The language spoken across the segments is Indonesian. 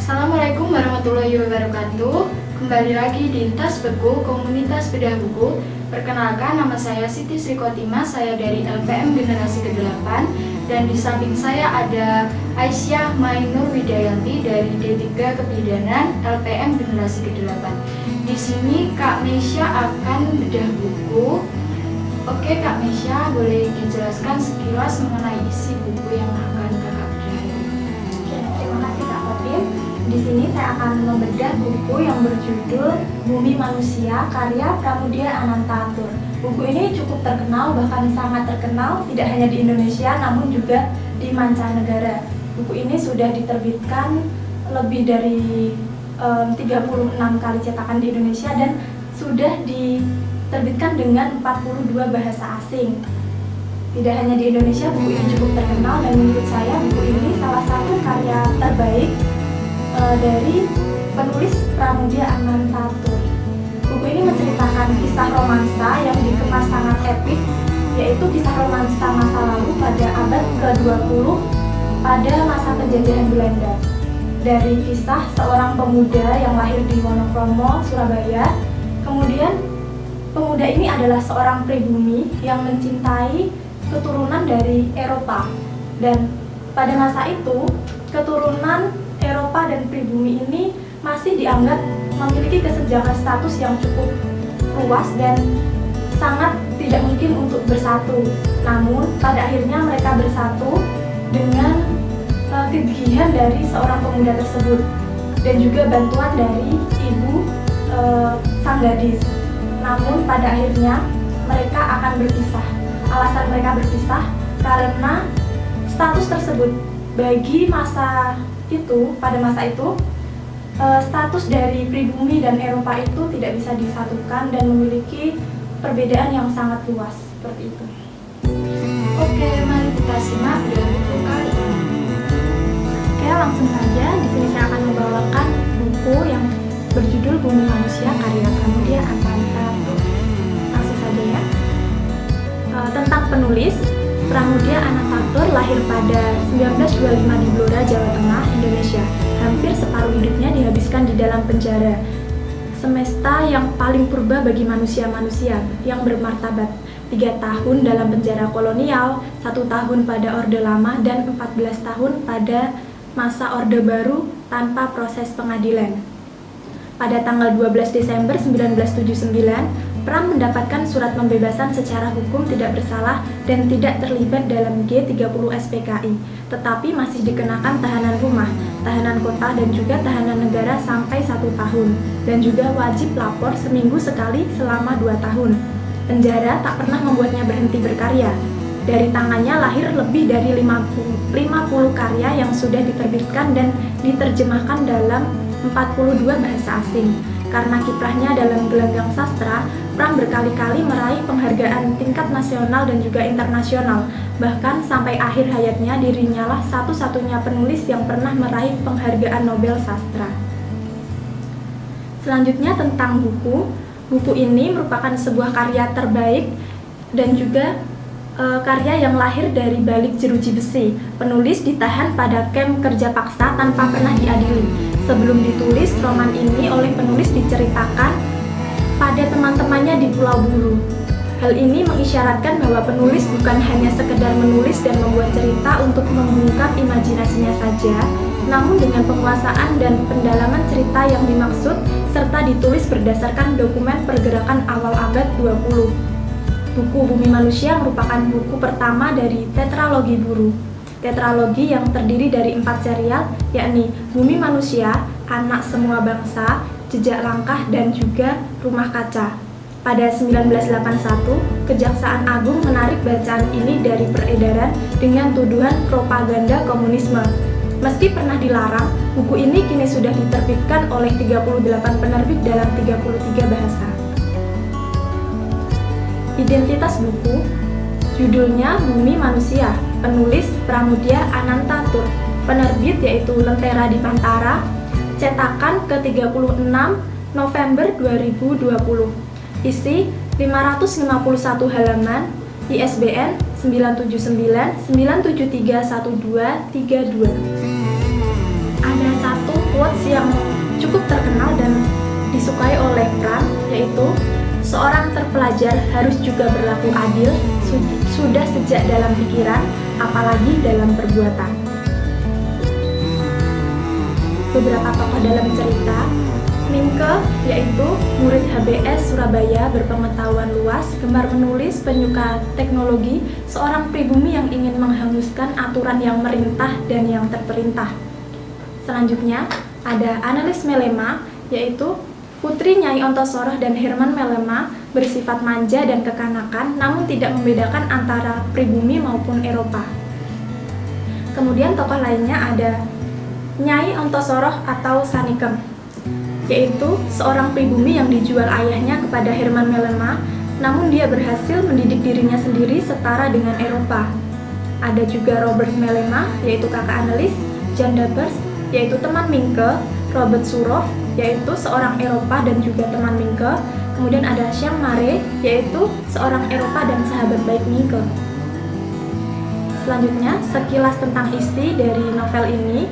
Assalamualaikum warahmatullahi wabarakatuh. Kembali lagi di Tas Beku, Komunitas Bedah Buku. Perkenalkan, nama saya Siti Sri Khotimah, saya dari LPM Generasi ke-8. Dan di samping saya ada Aisyah Mainur Widayanti dari D3 Kebidanan LPM Generasi ke-8. Di sini Kak Mesya akan bedah buku. Oke Kak Mesya, boleh dijelaskan sekilas mengenai isi buku yang akan Kakak bedah? Terima kasih Kak Khotim. Di sini saya akan membedah buku yang berjudul Bumi Manusia karya Pramudia Anantatur. Buku ini cukup terkenal, bahkan sangat terkenal, tidak hanya di Indonesia namun juga di mancanegara. Buku ini sudah diterbitkan lebih dari 36 kali cetakan di Indonesia dan sudah diterbitkan dengan 42 bahasa asing. Tidak hanya di Indonesia, buku ini cukup terkenal dan menurut saya buku ini salah satu karya terbaik dari penulis Pramudia Anantatur. Buku ini menceritakan kisah romansa yang dikemas sangat epik, yaitu kisah romansa masa lalu pada abad ke-20 pada masa penjajahan Belanda. Dari kisah seorang pemuda yang lahir di Wonokromo, Surabaya, kemudian pemuda ini adalah seorang pribumi yang mencintai keturunan dari Eropa, dan pada masa itu keturunan Eropa dan pribumi ini masih dianggap memiliki kesenjangan status yang cukup luas dan sangat tidak mungkin untuk bersatu. Namun pada akhirnya mereka bersatu dengan kegigihan dari seorang pemuda tersebut dan juga bantuan dari ibu sang gadis. Namun pada akhirnya mereka akan berpisah. Alasan mereka berpisah karena status tersebut bagi masa itu, pada masa itu status dari pribumi dan Eropa itu tidak bisa disatukan dan memiliki perbedaan yang sangat luas seperti itu. Oke, mari kita simak bedah buku kali ini. Oke, langsung saja. Di sini saya akan membawakan buku yang berjudul Bumi Manusia karya Pramudia Anantatur. Langsung saja ya. Tentang penulis, Pramudia Anantatur lahir pada 1925 di Blora, Jawa Tengah, Indonesia. Hampir separuh hidupnya dihabiskan di dalam penjara. Semesta yang paling purba bagi manusia-manusia yang bermartabat. 3 tahun dalam penjara kolonial, 1 tahun pada Orde Lama, dan 14 tahun pada masa Orde Baru tanpa proses pengadilan. Pada tanggal 12 Desember 1979, Pram mendapatkan surat pembebasan secara hukum tidak bersalah dan tidak terlibat dalam G30 SPKI, tetapi masih dikenakan tahanan rumah, tahanan kota dan juga tahanan negara sampai 1 tahun, dan juga wajib lapor seminggu sekali selama 2 tahun. Penjara tak pernah membuatnya berhenti berkarya. Dari tangannya lahir lebih dari 50 karya yang sudah diterbitkan dan diterjemahkan dalam 42 bahasa asing. Karena kiprahnya dalam gelanggang sastra, Pram berkali-kali meraih penghargaan tingkat nasional dan juga internasional. Bahkan sampai akhir hayatnya dirinya lah satu-satunya penulis yang pernah meraih penghargaan Nobel Sastra. Selanjutnya tentang buku. Buku ini merupakan sebuah karya terbaik dan juga karya yang lahir dari balik jeruji besi. Penulis ditahan pada kamp kerja paksa tanpa pernah diadili. Sebelum ditulis, roman ini oleh penulis diceritakan pada teman-temannya di Pulau Buru. Hal ini mengisyaratkan bahwa penulis bukan hanya sekedar menulis dan membuat cerita untuk membungkam imajinasinya saja, namun dengan penguasaan dan pendalaman cerita yang dimaksud, serta ditulis berdasarkan dokumen pergerakan awal abad 20. Buku Bumi Manusia merupakan buku pertama dari tetralogi Buru. Tetralogi yang terdiri dari 4 serial, yakni Bumi Manusia, Anak Semua Bangsa, Jejak Langkah, dan juga Rumah Kaca. Pada 1981, Kejaksaan Agung menarik bacaan ini dari peredaran dengan tuduhan propaganda komunisme. Meski pernah dilarang, buku ini kini sudah diterbitkan oleh 38 penerbit dalam 33 bahasa. Identitas buku, judulnya Bumi Manusia, penulis Pramudia Anantatur, penerbit yaitu Lentera Dipantara, cetakan ke-36 November 2020, isi 551 halaman, ISBN 979 9731232. Ada satu quotes disukai oleh Pram, yaitu seorang terpelajar harus juga berlaku adil, sudah sejak dalam pikiran, apalagi dalam perbuatan. Beberapa tokoh dalam cerita, Mingke, yaitu murid HBS Surabaya berpengetahuan luas, gemar menulis, penyuka teknologi, seorang pribumi yang ingin menghanguskan aturan yang merintah dan yang terperintah. Selanjutnya, ada Analis Melema, yaitu putri Nyai Ontosoroh dan Herman Melema, bersifat manja dan kekanakan, namun tidak membedakan antara pribumi maupun Eropa. Kemudian tokoh lainnya ada Nyai Ontosoroh atau Sanikem, yaitu seorang pribumi yang dijual ayahnya kepada Herman Melema, namun dia berhasil mendidik dirinya sendiri setara dengan Eropa. Ada juga Robert Melema, yaitu kakak analis, Jan Dabers, yaitu teman Mingke, Robert Suroff, yaitu seorang Eropa dan juga teman Mingke. Kemudian ada Jean Marais, yaitu seorang Eropa dan sahabat baik Mingke. Selanjutnya, sekilas tentang isi dari novel ini.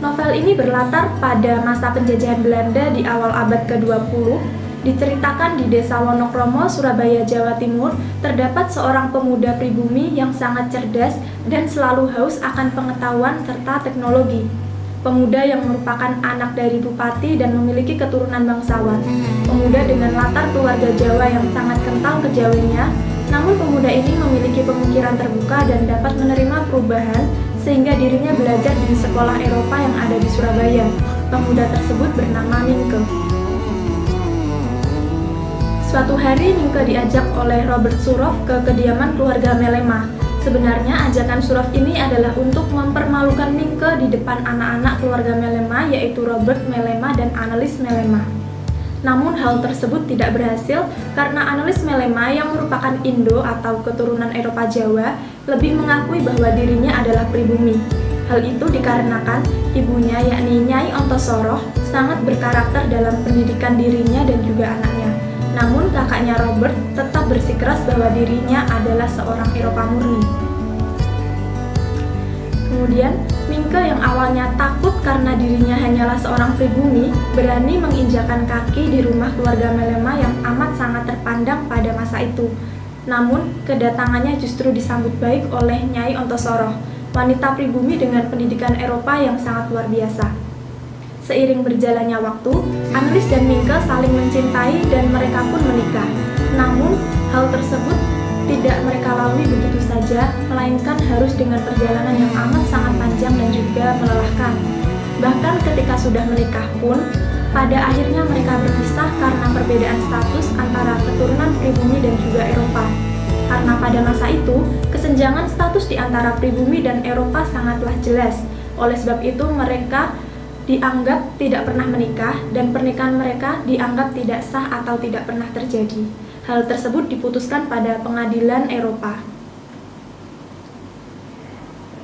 Novel ini berlatar pada masa penjajahan Belanda di awal abad ke-20. Diceritakan di Desa Wonokromo, Surabaya, Jawa Timur, terdapat seorang pemuda pribumi yang sangat cerdas dan selalu haus akan pengetahuan serta teknologi. Pemuda yang merupakan anak dari bupati dan memiliki keturunan bangsawan. Pemuda dengan latar keluarga Jawa yang sangat kental kejawiannya, namun pemuda ini memiliki pemikiran terbuka dan dapat menerima perubahan sehingga dirinya belajar di sekolah Eropa yang ada di Surabaya. Pemuda tersebut bernama Mingke. Suatu hari Mingke diajak oleh Robert Suroff ke kediaman keluarga Melema. Sebenarnya ajakan Suroff ini adalah untuk mempermalukan Mingke di depan anak-anak keluarga Melema, yaitu Robert Melema dan Analis Melema. Namun hal tersebut tidak berhasil karena Analis Melema yang merupakan Indo atau keturunan Eropa Jawa lebih mengakui bahwa dirinya adalah pribumi. Hal itu dikarenakan ibunya yakni Nyai Ontosoroh sangat berkarakter dalam pendidikan dirinya dan juga anaknya. Namun kakaknya Robert tetap bersikeras bahwa dirinya adalah seorang Eropa murni. Kemudian, Mingke yang awalnya takut karena dirinya hanyalah seorang pribumi, berani menginjakan kaki di rumah keluarga Melema yang amat sangat terpandang pada masa itu. Namun, kedatangannya justru disambut baik oleh Nyai Ontosoroh, wanita pribumi dengan pendidikan Eropa yang sangat luar biasa. Seiring berjalannya waktu, Analis dan Mingke saling mencintai dan mereka pun menikah. Namun, hal tersebut tidak mereka lalui begitu saja, melainkan harus dengan perjalanan yang amat sangat panjang dan juga melelahkan. Bahkan ketika sudah menikah pun, pada akhirnya mereka berpisah karena perbedaan status antara keturunan pribumi dan juga Eropa. Karena pada masa itu, kesenjangan status di antara pribumi dan Eropa sangatlah jelas. Oleh sebab itu, mereka dianggap tidak pernah menikah dan pernikahan mereka dianggap tidak sah atau tidak pernah terjadi. Hal tersebut diputuskan pada pengadilan Eropa.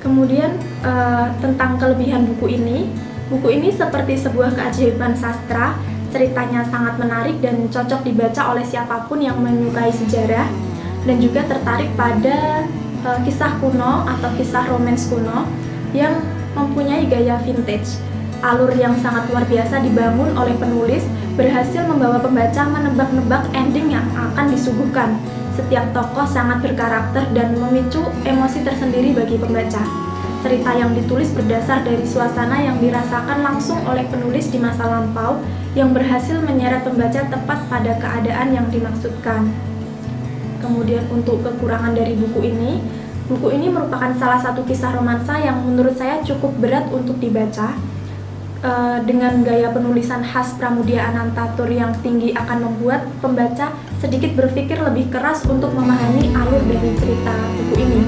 Kemudian tentang kelebihan buku ini seperti sebuah keajaiban sastra. Ceritanya sangat menarik dan cocok dibaca oleh siapapun yang menyukai sejarah dan juga tertarik pada kisah kuno atau kisah romance kuno yang mempunyai gaya vintage. Alur yang sangat luar biasa dibangun oleh penulis berhasil membawa pembaca menebak-nebak ending yang akan disuguhkan. Setiap tokoh sangat berkarakter dan memicu emosi tersendiri bagi pembaca. Cerita yang ditulis berdasar dari suasana yang dirasakan langsung oleh penulis di masa lampau yang berhasil menyeret pembaca tepat pada keadaan yang dimaksudkan. Kemudian untuk kekurangan dari buku ini merupakan salah satu kisah romansa yang menurut saya cukup berat untuk dibaca. Dengan gaya penulisan khas Pramudia Anantatur yang tinggi akan membuat pembaca sedikit berpikir lebih keras untuk memahami alur dari cerita buku ini.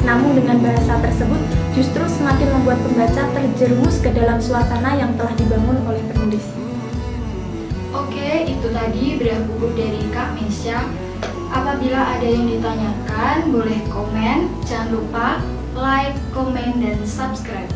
Namun dengan bahasa tersebut justru semakin membuat pembaca terjerumus ke dalam suasana yang telah dibangun oleh penulis. Oke, itu tadi bedah buku dari Kak Mesya. Apabila ada yang ditanyakan, boleh komen. Jangan lupa like, komen, dan subscribe.